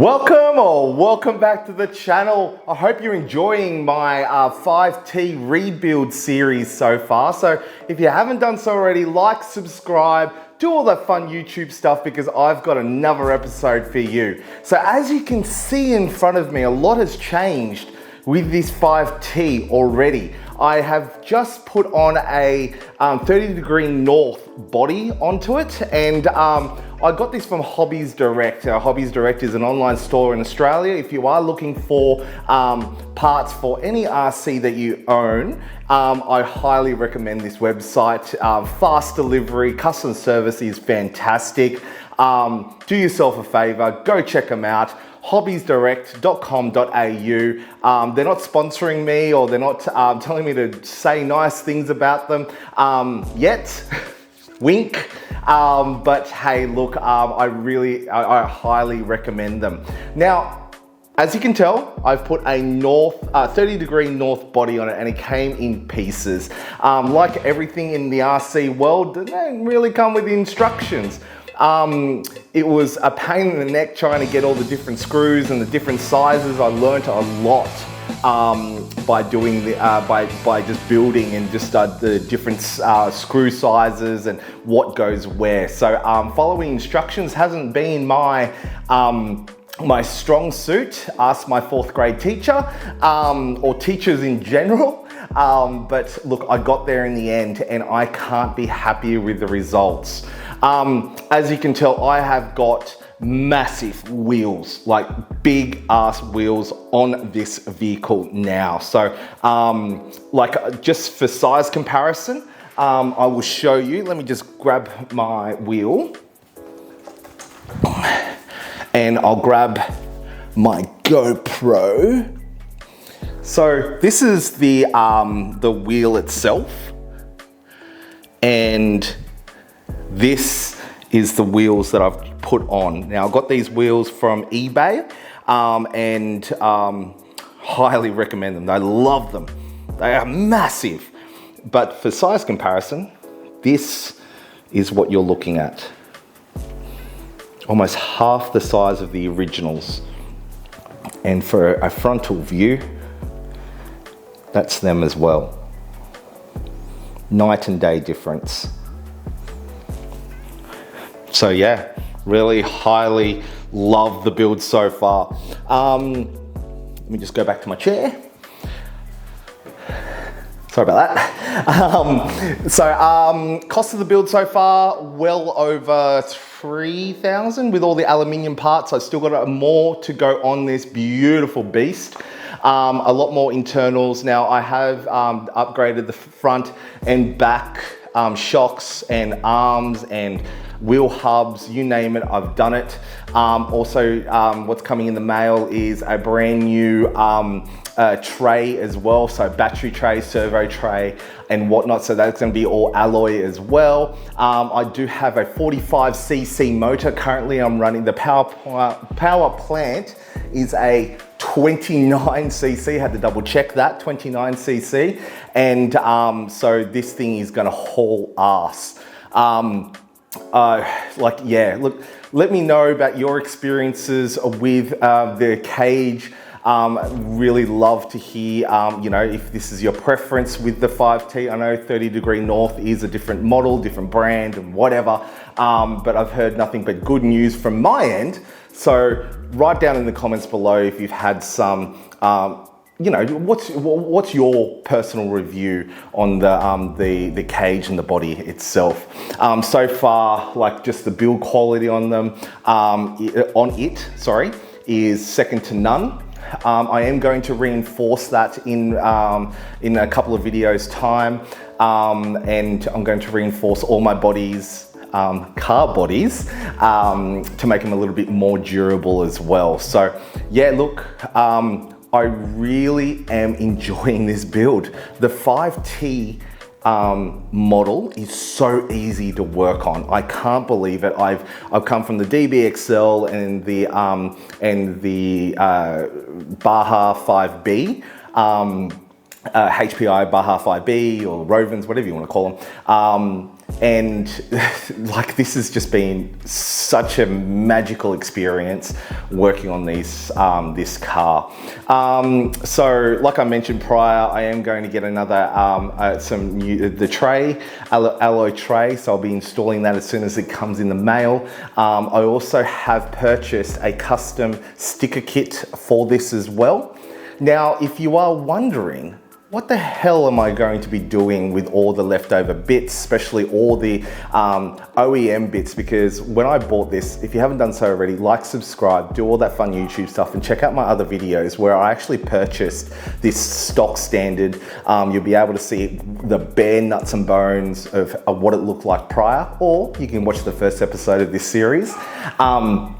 Welcome back to the channel. I hope you're enjoying my 5T rebuild series so far. So if you haven't done so already, like, subscribe, do all that fun YouTube stuff because I've got another episode for you. So as you can see in front of me, a lot has changed with this 5T already. I have just put on a 30° north body onto it, and I got this from Hobbies Direct. Hobbies Direct is an online store in Australia. If you are looking for parts for any RC that you own, I highly recommend this website. Fast delivery, customer service is fantastic. Do yourself a favor, go check them out. hobbiesdirect.com.au. They're not sponsoring me, or they're not telling me to say nice things about them yet. Wink. But hey, look, I highly recommend them. Now, as you can tell, I've put a 30° north body on it, and it came in pieces. Like everything in the RC world, it didn't really come with instructions. It was a pain in the neck trying to get all the different screws and the different sizes. I learned a lot by doing by just building and just the different screw sizes and what goes where. So following instructions hasn't been my my strong suit. Ask my 4th grade teacher or teachers in general. But look, I got there in the end, and I can't be happier with the results. As you can tell, I have got massive wheels, like big ass wheels on this vehicle now. So just for size comparison, I will show you. Let me just grab my wheel and I'll grab my GoPro. So this is the wheel itself, and this is the wheels that I've put on. Now, I got these wheels from eBay and highly recommend them. I love them. They are massive. But for size comparison, this is what you're looking at. Almost half the size of the originals. And for a frontal view, that's them as well. Night and day difference. So yeah, really highly love the build so far. Let me just go back to my chair. Sorry about that. Cost of the build so far, well over 3,000 with all the aluminium parts. I've still got more to go on this beautiful beast. A lot more internals. Now I have upgraded the front and back shocks and arms and wheel hubs, you name it, I've done it. Also, what's coming in the mail is a brand new tray as well. So battery tray, servo tray and whatnot. So that's gonna be all alloy as well. I do have a 45cc motor. Currently I'm running, the power plant is a 29cc, had to double check that, 29cc. And so this thing is gonna haul ass. Look, let me know about your experiences with the cage. Really love to hear, if this is your preference with the 5T. I know 30° north is a different model, different brand and whatever, but I've heard nothing but good news from my end. So write down in the comments below if you've had some, what's your personal review on the cage and the body itself. So far, like just the build quality on them, is second to none. I am going to reinforce that in a couple of videos time, and I'm going to reinforce all my bodies, car bodies, to make them a little bit more durable as well. So yeah, look, I really am enjoying this build. The 5T model is so easy to work on. I can't believe it. I've come from the DBXL and the Baja 5B. HPI, Baja 5B, or Rovens, whatever you want to call them. And like, this has just been such a magical experience working on this car. So like I mentioned prior, I am going to get another the tray, alloy tray, so I'll be installing that as soon as it comes in the mail. I also have purchased a custom sticker kit for this as well. Now, if you are wondering, what the hell am I going to be doing with all the leftover bits, especially all the OEM bits? Because when I bought this, if you haven't done so already, like, subscribe, do all that fun YouTube stuff, and check out my other videos where I actually purchased this stock standard. You'll be able to see the bare nuts and bones of what it looked like prior, or you can watch the first episode of this series. Like,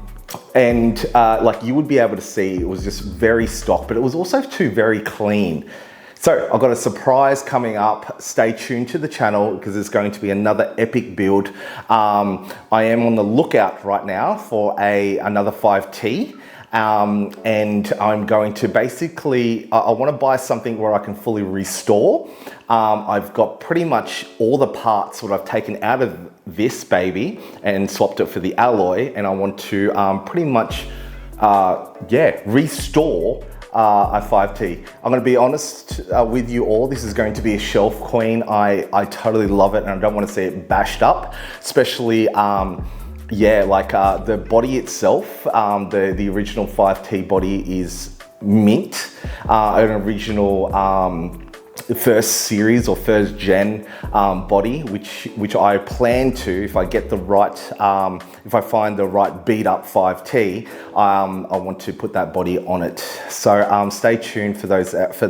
you would be able to see it was just very stock, but it was also too very clean. So I've got a surprise coming up. Stay tuned to the channel because there's going to be another epic build. I am on the lookout right now for another 5T. And I'm going to basically, I want to buy something where I can fully restore. I've got pretty much all the parts that I've taken out of this baby and swapped it for the alloy, and I want to pretty much, restore a 5T. I'm going to be honest with you all, this is going to be a shelf queen. I totally love it, and I don't want to see it bashed up, especially the body itself. The original 5T body is mint, an original first series or first gen body, which I plan to, if I get the right, if I find the right beat up 5T, I want to put that body on it. So stay tuned for those, for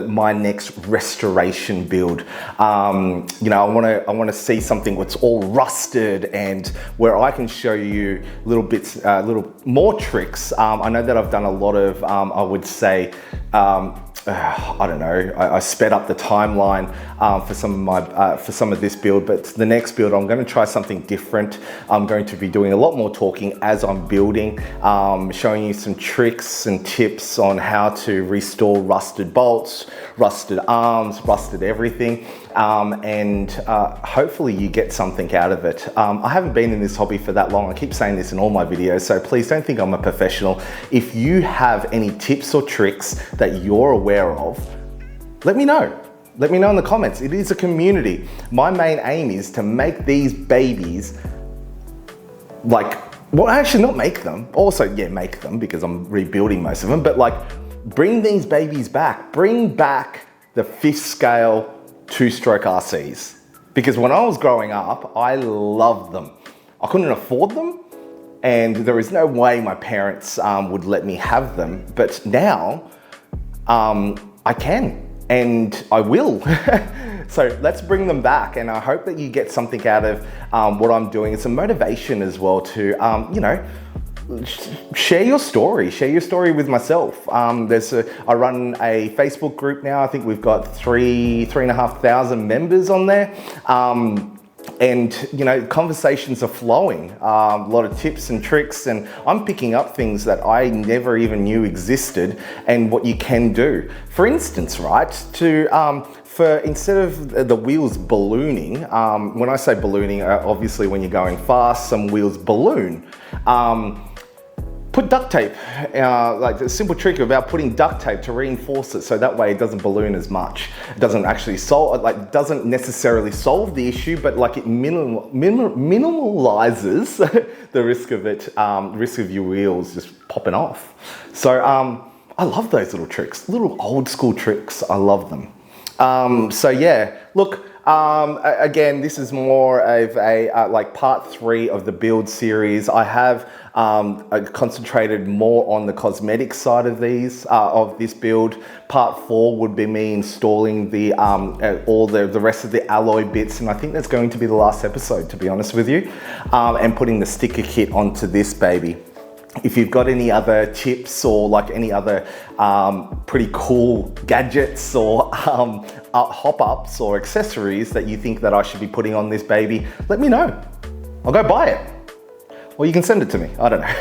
my next restoration build. You know, I want to see something that's all rusted and where I can show you little bits, little more tricks. I know that I've done a lot of, I would say, I don't know, I sped up the timeline for some of this build, but the next build I'm going to try something different. I'm going to be doing a lot more talking as I'm building, showing you some tricks and tips on how to restore rusted bolts, rusted arms, rusted everything, and hopefully you get something out of it. I haven't been in this hobby for that long. I keep saying this in all my videos, so please don't think I'm a professional. If you have any tips or tricks that you're aware of, let me know. Let me know in the comments. It is a community. My main aim is to make these babies, like, well, actually not make them. Also, yeah, make them because I'm rebuilding most of them, but like, bring these babies back. Bring back the 5th scale 2-stroke RCs. Because when I was growing up, I loved them. I couldn't afford them, and there is no way my parents would let me have them. But now, I can, and I will. So let's bring them back, and I hope that you get something out of what I'm doing. It's a motivation as well to, you know, share your story with myself. I run a Facebook group now. I think we've got 3,500 members on there. And you know, conversations are flowing, a lot of tips and tricks, and I'm picking up things that I never even knew existed and what you can do. For instance, right, for instead of the wheels ballooning, when I say ballooning, obviously when you're going fast, some wheels balloon. Put duct tape, like a simple trick about putting duct tape to reinforce it so that way it doesn't balloon as much. It doesn't actually solve, like, doesn't necessarily solve the issue, but like it minimalizes the risk of it, risk of your wheels just popping off. So I love those little tricks, little old school tricks. I love them. So yeah, look, again, this is more of a like part 3 of the build series. I have concentrated more on the cosmetic side of these of this build. Part 4 would be me installing the all the rest of the alloy bits, and I think that's going to be the last episode, to be honest with you, and putting the sticker kit onto this baby. If you've got any other tips or like any other pretty cool gadgets or hop-ups or accessories that you think that I should be putting on this baby, let me know. I'll go buy it. Or you can send it to me, I don't know.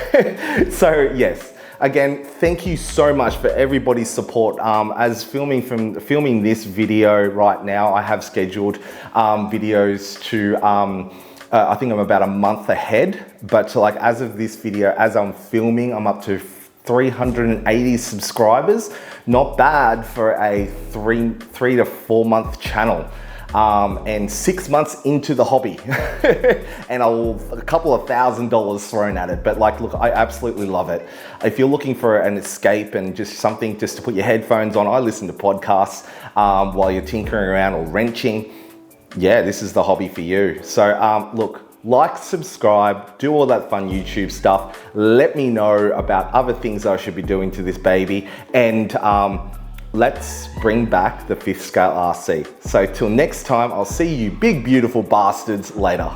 So yes, again, thank you so much for everybody's support. As filming this video right now, I have scheduled videos to, I think I'm about a month ahead, but like as of this video, as I'm filming, I'm up to 380 subscribers. Not bad for a three to 4 month channel. And 6 months into the hobby and a couple of $1,000 thrown at it. But like, look, I absolutely love it. If you're looking for an escape and just something just to put your headphones on, I listen to podcasts while you're tinkering around or wrenching. Yeah, this is the hobby for you. So look, like, subscribe, do all that fun YouTube stuff. Let me know about other things I should be doing to this baby. And let's bring back the 5th scale RC. So till next time, I'll see you big, beautiful bastards later.